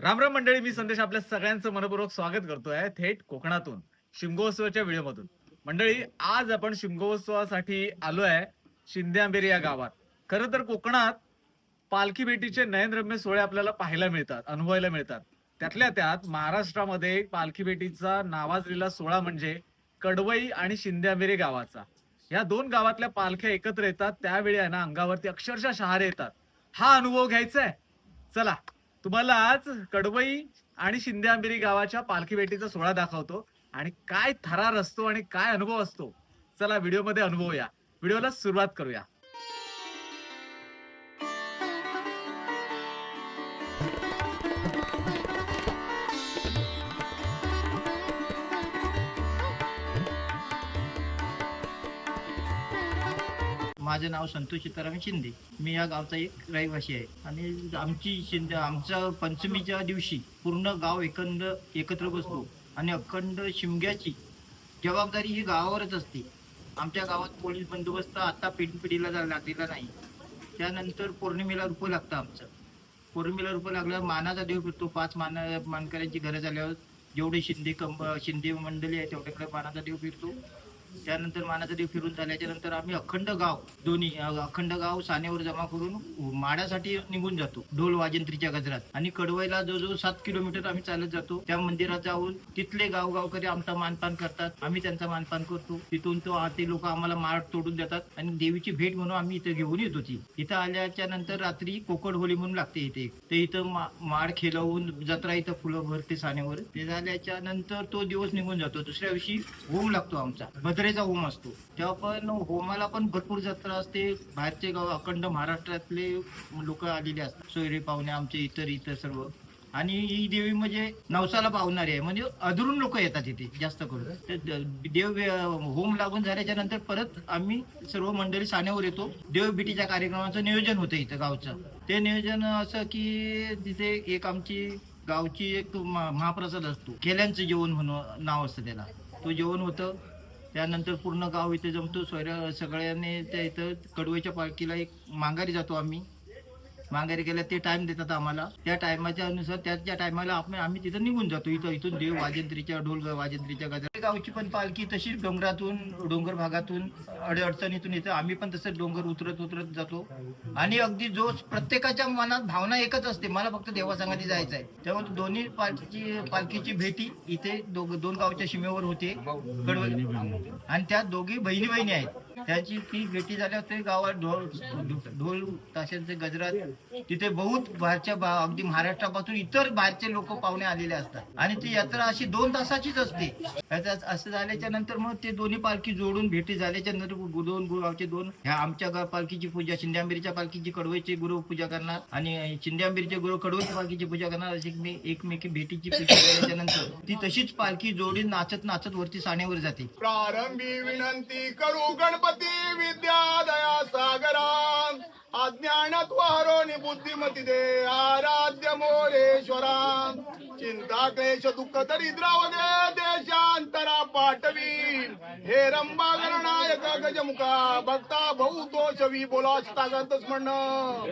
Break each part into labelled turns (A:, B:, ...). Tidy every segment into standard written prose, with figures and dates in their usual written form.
A: राम राम मंडळी, मी संदेश आपल्या सगळ्यांचं मनपूर्वक स्वागत करतोय थेट कोकणातून शिमगोत्सवाच्या व्हिडिओमधून. मंडळी, आज आपण शिमगोत्सवासाठी आलोय शिंदे आंबेरी या गावात. खरं तर कोकणात पालखी भेटीचे नयनरम्य सोहळे आपल्याला पाहायला मिळतात, अनुभवायला मिळतात. त्यातल्या त्यात महाराष्ट्रामध्ये पालखी भेटीचा नावाजलेला सोहळा म्हणजे कडवई आणि शिंदे आंबेरी गावाचा. या दोन गावातल्या पालख्या एकत्र येतात त्यावेळी आहे ना, अंगावरती अक्षरशः शहारे येतात. हा अनुभव घ्यायचा आहे. चला, तुम्हाला आज कडवई आणि शिंदे आंबेरी गावाच्या पालखी भेटीचा सोहळा दाखवतो आणि काय थरार असतो आणि काय अनुभव असतो. चला व्हिडिओमध्ये अनुभवूया. व्हिडिओला सुरुवात करूया.
B: माझं नाव संतोष सीताराम शिंदे. मी या गावचा एक रहिवासी आहे आणि आमच्या पंचमीच्या दिवशी पूर्ण गाव एकत्र बसतो आणि अखंड शिमग्याची जबाबदारी ही गावावरच असते. आमच्या गावात पोलीस बंदोबस्त आता पिढीला लागलेला नाही. त्यानंतर पौर्णिमेला रूप लागतं आमचं. पौर्णिमेला रूप लागल्यावर मानाचा देव फिरतो. 5 मानकऱ्यांची घरं झाल्यावर जेवढे शिंदे मंडळी आहे तेवढ्याकडे मानाचा देव फिरतो. त्यानंतर मानाचा देव फिरून झाल्याच्या नंतर आम्ही अखंड गाव सानेवर जमा करून माडासाठी निघून जातो ढोल वाजंत्रीच्या गजरात. आणि कडवईला जवळजवळ 7 किलोमीटर आम्ही चालत जातो. त्या मंदिरात जाऊन तिथले गावकरी आमचा मानपान करतात, आम्ही त्यांचा मानपान करतो. तिथून ते लोक आम्हाला माळ तोडून देतात आणि देवीची भेट म्हणून आम्ही इथं घेऊन येतो. इथं आल्याच्या नंतर रात्री कोकड होली म्हणून लागते इथे. ते इथं माड खेळवून जत्रा इथं फुलं भरते सानेवर. ते झाल्याच्या नंतर तो दिवस निघून जातो. दुसऱ्या दिवशी होम लागतो आमचा, भद्रेचा होम असतो. तेव्हा पण होमाला पण भरपूर जत्रा असते. बाहेरचे गाव अखंड महाराष्ट्रातले लोक आलेले असतात, सोयरे पाहुणे आमचे इतर सर्व. आणि ही देवी म्हणजे नवसाला पावणारी आहे, म्हणजे अधरून लोक येतात इथे जास्त करून. देव होम लागून झाल्याच्या नंतर परत आम्ही सर्व मंडळी साण्यावर येतो. देवभेटीच्या कार्यक्रमाचं नियोजन होतं इथं गावचं. ते नियोजन असं की तिथे एक आमची गावची एक महाप्रसाद असतो, खेल्यांचं जेवण म्हणून नाव असतं त्याला. तो जेवण होतं. त्यानंतर पूर्ण गाव इथे जमतो. सगळ्यांनी त्या इथं कडवईच्या पालखीला एक माघारी जातो आम्ही. माघारी गेल्या ते टाइम देतात आम्हाला. त्या टायमाच्या अनुसार त्या टायमाला आम्ही तिथं निघून जातो. इथून देव वाजंत्रीच्या ढोल वाजंत्रीच्या गजरा. गावची पण पालखी तशी डोंगर भागातून अडचणीतून येतं. आम्ही पण तसं डोंगर उतरत जातो. आणि अगदी जो प्रत्येकाच्या मनात भावना एकच असते, मला फक्त देवासंगाती जायचं आहे. त्यामुळे दोन्ही पालखीची भेटी इथे दोन गावच्या सीमेवर होते कडवई. आणि त्या दोघी बहिणी आहेत. त्याची ती भेटी झाल्यावर ते गावात ढोल ताशांचे गजरात तिथे बहुत बाहेरच्या अगदी महाराष्ट्रापासून इतर बाहेरचे लोक पाहुणे आलेले असतात. आणि ती यात्रा अशी 2 तासाचीच असते. असं झाल्याच्या नंतर मग ते दोन्ही पालखी जोडून भेटी झाल्याच्या नंतर दोन गावचे ह्या आमच्या पालखीची पूजा, शिंदे आंबेरीच्या पालखीची कडवईचे गुरु पूजा करणार आणि शिंदे आंबेरीचे गुरु कडवईच्या पालखीची पूजा करणार. अशी एकमेकी भेटीची पूजा झाल्याच्या नंतर ती तशीच पालखी जोडून नाचत वरती साण्यावर जाते.
C: प्रारंभी विनंती करू गणपती विद्या दया सागरा, अज्ञानत्वारोनि बुद्धिमती दे आराध्य मोरेश्वरा. चिंता क्लेश दुःख दरिद्रावगे देशांतरा पाठवी, हे रंबा गणनायक गजमुखा भक्ता बहु दोषवी बोला तागतच म्हणणं.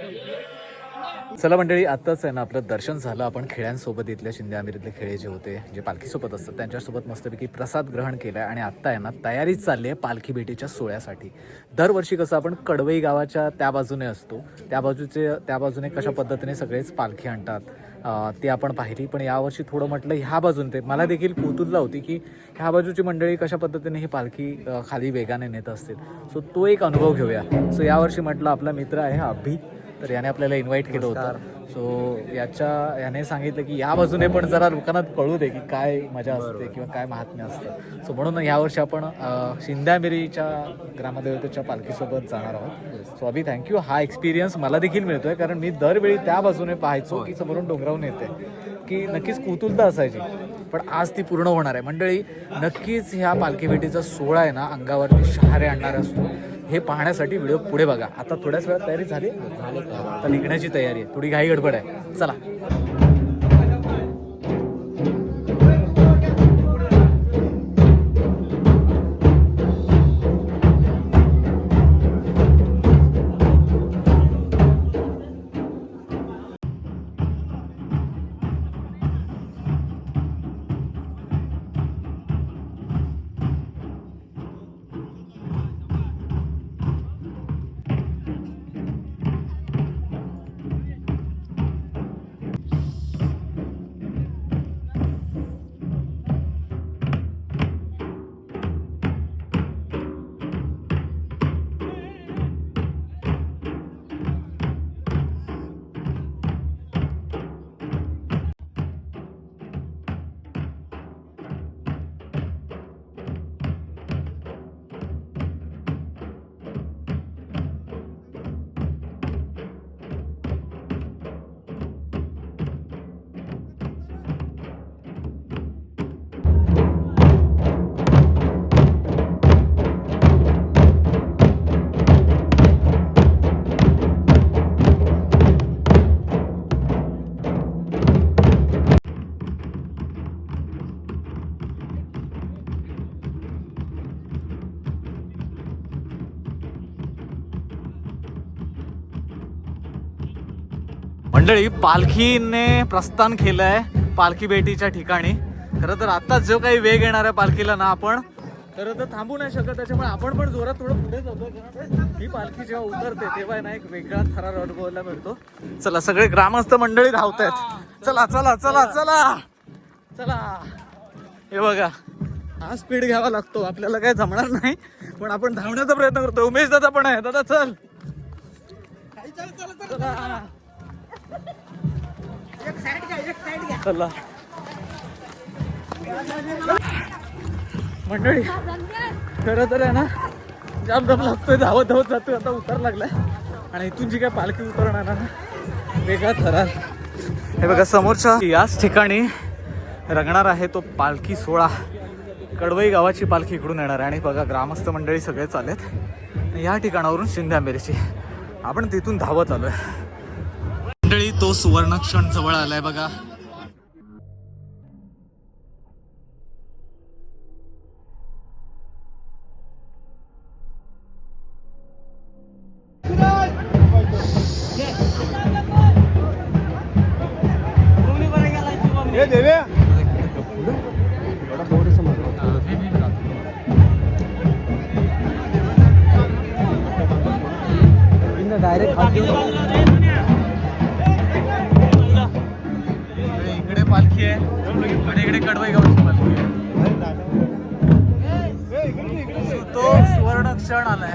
A: चला मंडळी, आत्ताच आहे ना आपलं दर्शन झालं. आपण खेळ्यांसोबत इथल्या शिंदे आंबेरीतले खेळे जे होते, जे पालखीसोबत असतात, त्यांच्यासोबत मस्तपैकी प्रसाद ग्रहण केलाय. आणि आत्ता आहे ना तयारीच चालली आहे पालखी भेटीच्या सोहळ्यासाठी. दरवर्षी कसं आपण कडवई गावाच्या त्या बाजूने असतो, त्या बाजूने कशा पद्धतीने सगळेच पालखी आणतात ती आपण पाहिली. पण यावर्षी थोडं म्हटलं ह्या बाजून ते मला देखील कुतूहल होती की ह्या बाजूची मंडळी कशा पद्धतीने ही पालखी खाली वेगाने नेत असतील. सो तो एक अनुभव घेऊया. सो यावर्षी म्हटलं आपला मित्र आहे अभि, तर याने आपल्याला इन्व्हाइट केलं होतं. सो याने सांगितलं की या बाजूने पण जरा लोकांना कळू दे की काय मजा असते किंवा काय महात्म्य असतं. सो म्हणून यावर्षी आपण शिंदे आंबेरीच्या ग्रामदेवतेच्या पालखीसोबत जाणार आहोत. सो अभि, थँक्यू. हा एक्सपिरियन्स मला देखील मिळतोय, कारण मी दरवेळी त्या बाजूने पाहायचो की समोरून डोंगरावून येते, की नक्कीच कुतूहलता असायची. पण आज ती पूर्ण होणार आहे. मंडळी, नक्कीच ह्या पालखी भेटीचा सोहळा आहे ना अंगावरती शहारे आणणारा असतो. हे पाहण्यासाठी व्हिडिओ पुढे बघा. आता थोड्याच वेळात तयारी झाली, आता निघण्याची तयारी आहे. थोडी घाई गडबड आहे. चला. मंडळी, पालखीने प्रस्थान केलंय पालखी भेटीच्या ठिकाणी. खरं तर आत्ताच जो काही वेग येणार आहे पालखीला ना, आपण खरं तर थांबू नाही शकत. त्याच्यामुळे आपण पण जोरात थोडं पुढे जातो. ही पालखी जेव्हा उतरते तेव्हा ना एक वेगळा थरार अनुभवायला मिळतो. चला, सगळे ग्रामस्थ मंडळी धावत आहेत. चला चला चला चला चला. हे बघा, हा स्पीड घ्यावा लागतो, आपल्याला काय जमणार नाही, पण आपण धावण्याचा प्रयत्न करतो. उमेश दादा पण आहे. दादा चल. चला मंडळी, खरं तर आहे ना जाम दम लागतोय. धावत धावत जातोय. आता उतार लागलाय आणि इथून जी काय पालखी उतरणार ना, वेगळा थरार. हे बघा, समोरच्या याच ठिकाणी रंगणार आहे तो पालखी सोहळा. कडवई गावाची पालखी इकडून येणार आहे आणि बघा ग्रामस्थ मंडळी सगळे चालेत या ठिकाणावरून शिंदे आंबेरीची. आपण तिथून धावत आलोय. मंडळी, तो सुवर्ण क्षण जवळ आलाय बघा. इकडे पालखी आहे आणि इकडे कडवई गावची पालखी आहे. तो सुवर्ण क्षण आलाय.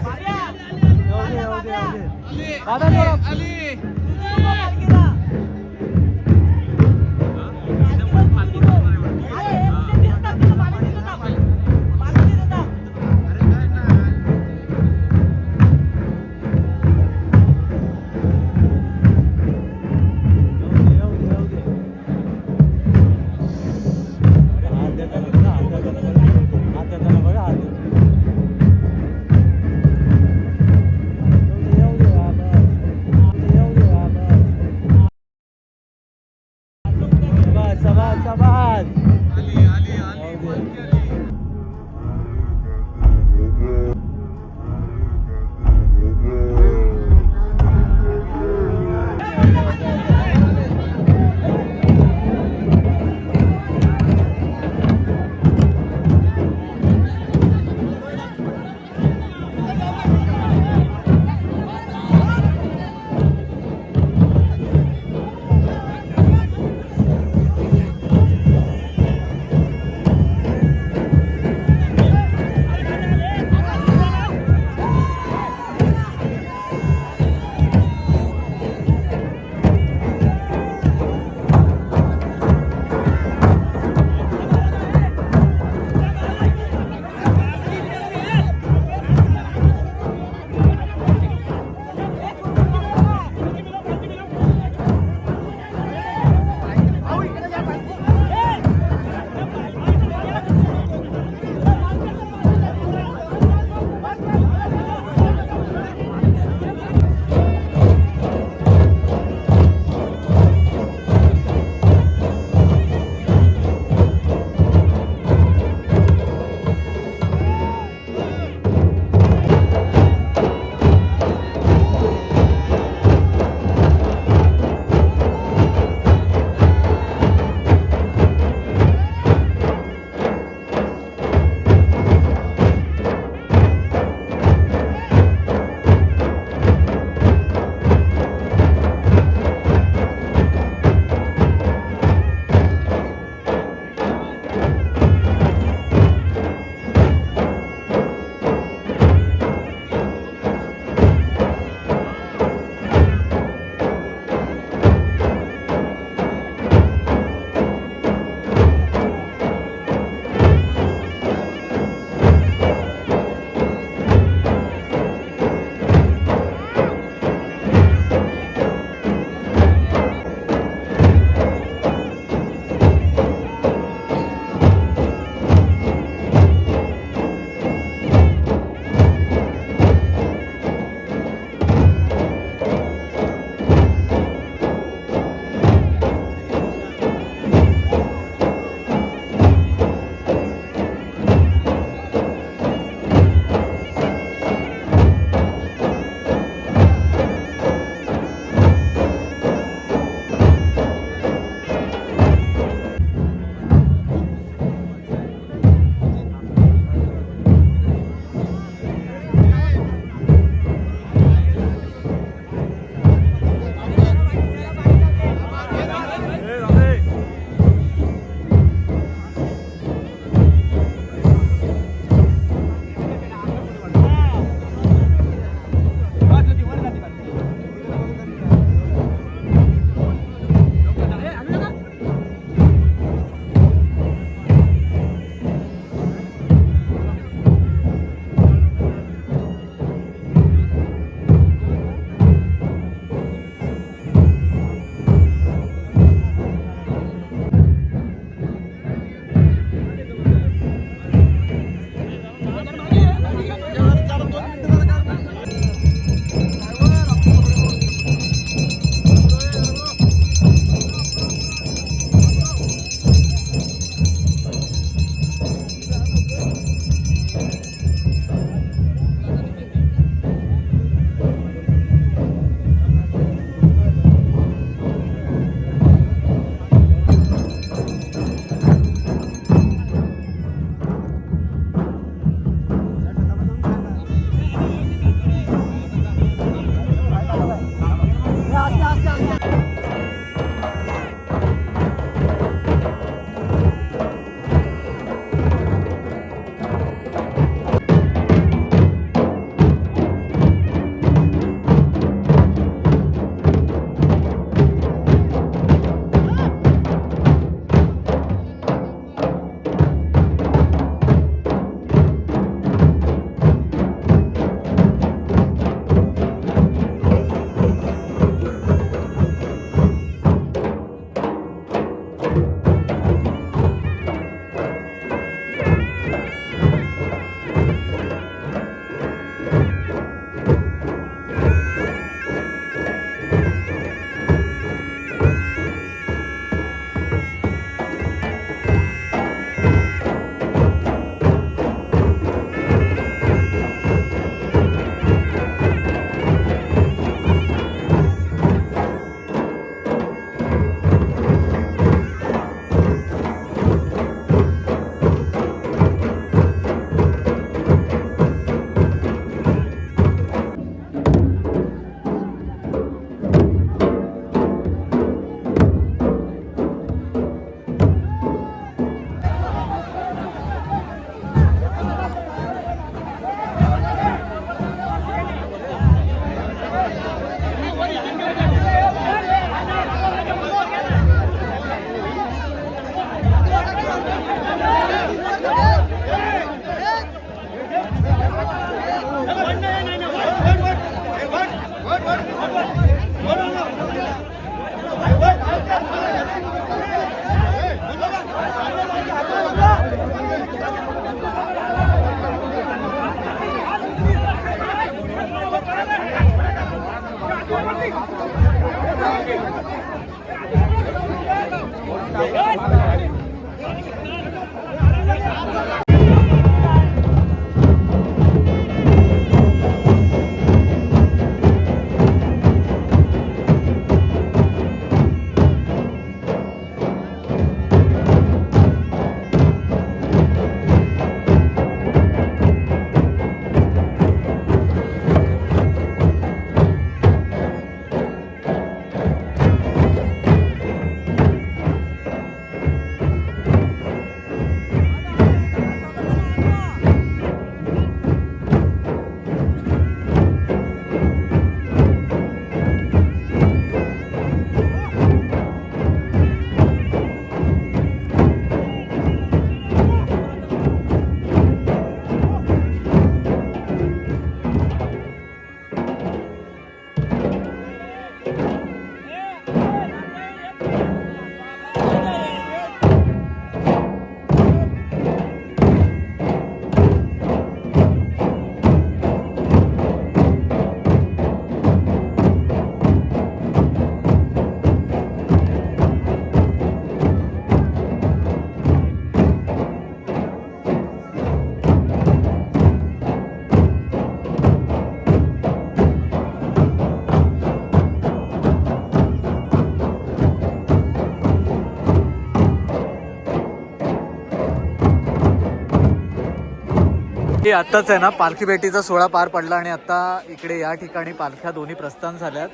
A: की आत्ताच आहे ना पालखी भेटीचा सोहळा पार पडला आणि आता इकडे या ठिकाणी पालख्या दोन्ही प्रस्थान झाल्यात.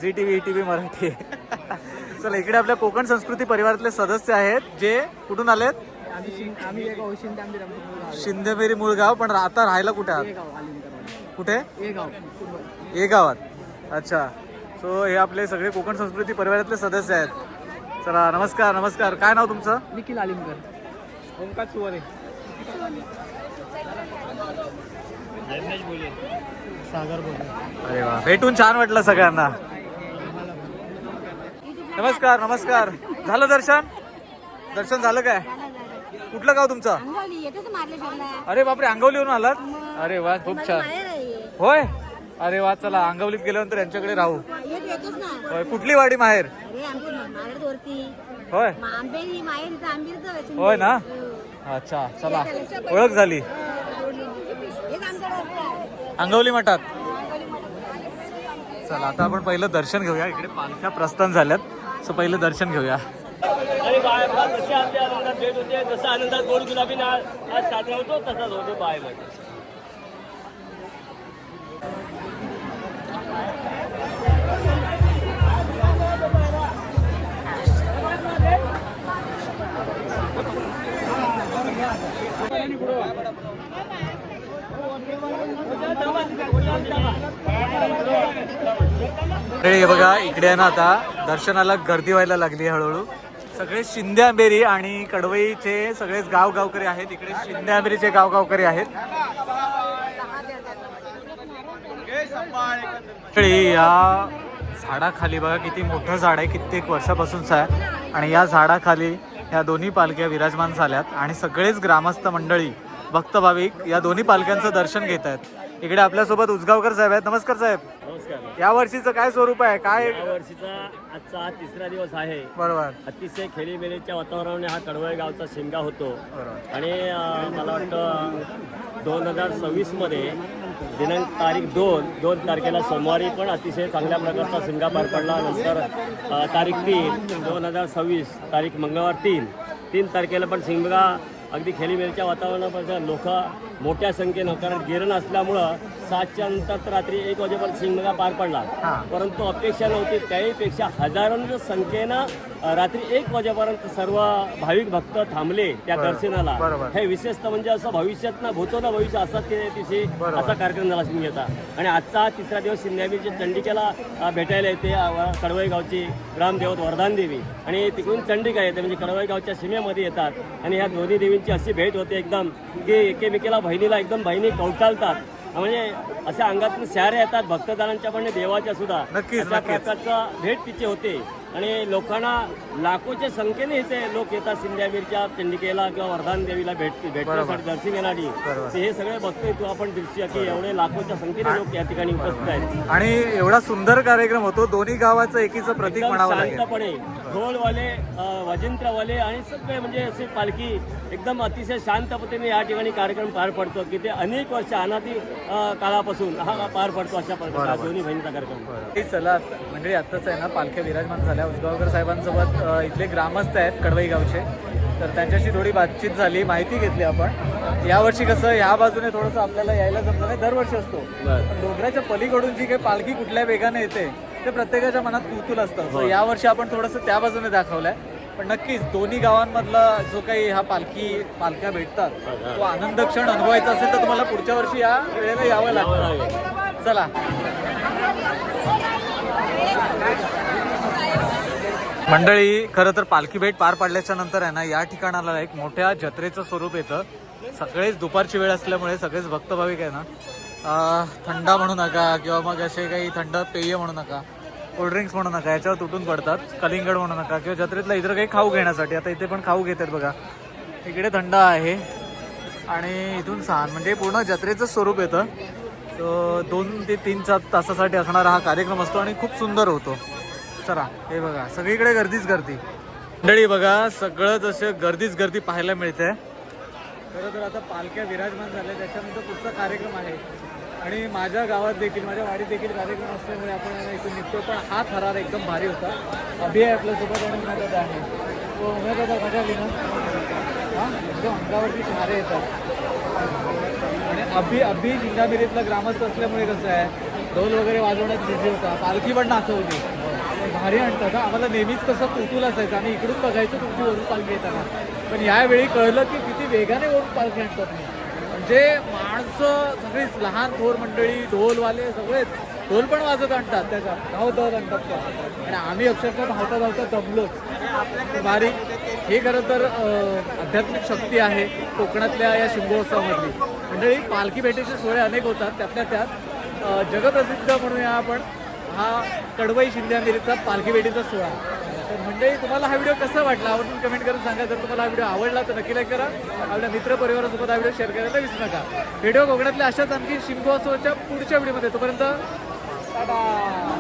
A: Zee T V Marathi. चला इकडे आपल्या कोकण संस्कृती परिवारातले सदस्य आहेत जे कुठून आलेत. शिंदेमेरी मुळगाव. पण आता राहायला कुठे आहात. कुठे. ए गावात. अच्छा. सो हे आपले सगळे कोकण संस्कृती परिवारातले सदस्य आहेत. चला नमस्कार. नमस्कार. काय नाव तुमचं.
D: निखिल आलिमकर.
B: ओंकार सुवारे.
D: सागर बोले.
A: अरे वा भेटून छान वाटलं सगळ्यांना. नमस्कार. नमस्कार. झालं दर्शन. दर्शन झालं काय. कुठलं गाव तुमचं. अरे बापरे अंगवलीवरून आलात. अरे वा खूप छान. होय. अरे वा चला अंगवलीत गेल्यानंतर यांच्याकडे राहू. होय कुठली वाडी माहेर. होय. होय ना. अच्छा चला ओळख झाली. अंगवली मठात. चला आता आपण पहिलं दर्शन घेऊया. इकडे पालख्या प्रस्थान झाल्यात. सो पहिलं दर्शन घेऊया.
D: आणि बाहेर जसे आपल्या आनंदात भेट होते जसं आनंदात गोड गुलाबी आज साजरा होतो तसाच होतो बाहेर.
A: हे बघा इकडे आहे ना आता दर्शनाला गर्दी व्हायला लागली हळूहळू. सगळे शिंदे आंबेरी आणि कडवईचे सगळेच गावगावकरी आहेत. इकडे शिंदे आंबेरीचे गावगावकरी आहेत. या झाडाखाली बघा किती मोठं झाड आहे. कित्येक वर्षापासूनच आहे. आणि या झाडाखाली ह्या दोन्ही पालख्या विराजमान झाल्यात आणि सगळेच ग्रामस्थ मंडळी भक्त भाविक या दोन्ही पालख्यांचं दर्शन घेत आहेत. इकडे आपल्यासोबत उजगावकर साहेब आहेत. नमस्कार साहेब.
D: नमस्कार.
A: या वर्षीचं काय स्वरूप आहे. काय
D: या वर्षीचा आजचा हा तिसरा दिवस आहे.
A: बरोबर.
D: अतिशय खेळीमेळीच्या वातावरणाने हा कडवळे गावचा शिमगा होतो.
A: बरोबर.
D: आणि मला वाटतं 2026 मध्ये दिनांक तारीख 2 तारखेला सोमवारी पण अतिशय चांगल्या प्रकारचा शिमगा पार पडला. नंतर तारीख 3 2026 तारीख मंगळवार 3 तारखेला पण शिमगा अगदी खेळीमेळीच्या वातावरणापासून लोक मोठ्या संख्येनं, कारण गिरण असल्यामुळं 7च्या नंतर तर रात्री 1 वाजेपर्यंत शिमगा पार पडला. परंतु अपेक्षा नव्हती त्याहीपेक्षा हजारोंच्या संख्येनं रात्री 1 वाजेपर्यंत सर्व भाविक भक्त थांबले त्या दर्शनाला. हे विशेषतः म्हणजे असं भविष्यात ना भूतो ना भविष्य असा तिथे असा कार्यक्रम झाला शिमग्याचा. आणि आजचा हा तिसरा दिवस शिंद्याबीरच्या चंडिकेला भेटायला येते कडवई गावची ग्रामदेवत वरदान देवी आणि तिकडून चंडिका येते म्हणजे कडवई गावच्या सीमेमध्ये येतात. आणि ह्या दोन्ही देवींची अशी भेट होते एकदम की एकेमेकीला बहिणीला एकदम बहिणी कवटाळतात. म्हणजे अशा अंगातून शहरे येतात भक्तदारांच्या पण देवाच्या सुद्धा. अशा प्रकारचा भेट तिची होते. आणि लोकांना लाखोच्या संख्येने इथे लोक येतात सिंध्याबीरच्या चंडिकेला किंवा वरदान देवीला भेटण्यासाठी दर्शन घेणारी. हे सगळे बघतोय तू आपण दृश्य की एवढे लाखोच्या संख्येने लोक या ठिकाणी उपस्थित आहेत.
A: आणि एवढा सुंदर कार्यक्रम होतो. दोन्ही गावाचं एकीचं प्रतीक म्हणावं लागेल.
D: शांतपणे ढोलवाले वाजंत्रवाले आणि सगळे म्हणजे असे पालखी एकदम अतिशय शांत पद्धतीने या ठिकाणी कार्यक्रम पार पडतो की ते अनेक वर्ष अनादी काळापासून हा पार पडतो अशा प्रकारचा दोन्ही बहिणीचा कार्यक्रम.
A: चला म्हणजे आत्ताच आहे ना पालख्या विराजमान झाल्या. उसगावकर साहेबांसोबत इथले ग्रामस्थ आहेत कडवई गावचे, तर त्यांच्याशी थोडी बातचीत झाली, माहिती घेतली आपण. यावर्षी कसं ह्या बाजूने थोडंसं आपल्याला यायला जमलं नाही, दरवर्षी असतो, पण डोंगराच्या पलीकडून जी काही पालखी कुठल्या वेगाने येते ते प्रत्येकाच्या मनात कुतूहल असतं. So यावर्षी आपण थोडंसं त्या बाजूने दाखवलंय. पण नक्कीच दोन्ही गावांमधला जो काही हा पालख्या भेटतात तो आनंद क्षण अनुभवायचा असेल तर तुम्हाला पुढच्या वर्षी या वेळेला यावं लागतं. चला मंडळी, खरं तर पालखी भेट पार पाडल्याच्या नंतर आहे ना या ठिकाणाला एक मोठ्या जत्रेचं स्वरूप येतं. सगळेच दुपारची वेळ असल्यामुळे सगळेच भक्त भाविक आहे ना थंडा म्हणू नका किंवा मग असे काही थंड पेय म्हणू नका, कोल्ड्रिंक्स म्हणू नका, याच्यावर तुटून पडतात. कलिंगड म्हणू नका किंवा जत्रेतला इतर काही खाऊ घेण्यासाठी. आता इथे पण खाऊ घेतात बघा, इकडे थंड आहे आणि इथून सहा म्हणजे पूर्ण जत्रेचं स्वरूप येतं. 2 ते 3 तासासाठी असणारा हा कार्यक्रम असतो आणि खूप सुंदर होतो. चला हे बघा सगळीकडे गर्दीच गर्दी. मंडळी बघा सगळंच असं गर्दीच गर्दी पाहायला मिळते. खरं तर आता पालख्या विराजमान झाल्या, त्याच्यानंतर पुढचा कार्यक्रम आहे आणि माझ्या गावात देखील माझ्या वाडीत देखील कार्यक्रम असल्यामुळे आपण इथून निघतो. पण हा थरार एकदम भारी होता. अभि आहे आपल्यासोबत आणि उमेदादा आहे. तो उमेदादा मजा आली ना, हां एकदम अंगावरती शहारे येतात. आणि अभि जिंगामिरीतला ग्रामस्थ असल्यामुळे कसं आहे ढोल वगैरे वाजवण्यात बिझी होता, पालखी पण नाचवली, भारी आणतात. आम्हाला नेहमीच कसं कुतूहल असायचं, आम्ही इकडून बघायचो तुमची वरून पालखी येताना, पण यावेळी कळलं की किती वेगाने वरून पालखी आणतात. म्हणजे माणसं सगळीच लहान थोर मंडळी, ढोलवाले सगळेच ढोल पण वाजत आणतात, त्याच्यात धावत आणतात त्या. आणि आम्ही अक्षरशः धावता धावता दमलोच. भारी. हे खरं तर आध्यात्मिक शक्ती आहे कोकणातल्या या शिमगोत्सवामधली. मंडळी पालखी भेटीचे सोहळे अनेक होतात, त्यातल्या त्यात जगप्रसिद्ध म्हणूया आपण हा कडवई शिंद्यामिरीचा पालखी भेटीचा सोहळा. तर मंडळी तुम्हाला हा व्हिडिओ कसा वाटला आवर्जून कमेंट करून सांगा. जर तुम्हाला हा व्हिडिओ आवडला तर नक्की लाईक करा. आपल्या मित्रपरिवारासोबत हा व्हिडिओ शेअर करायला विसरू नका. व्हिडिओ कोकणातल्या अशाच आणखी शिमगोत्सवाच्या पुढच्या व्हिडिओमध्ये. तोपर्यंत टाटा.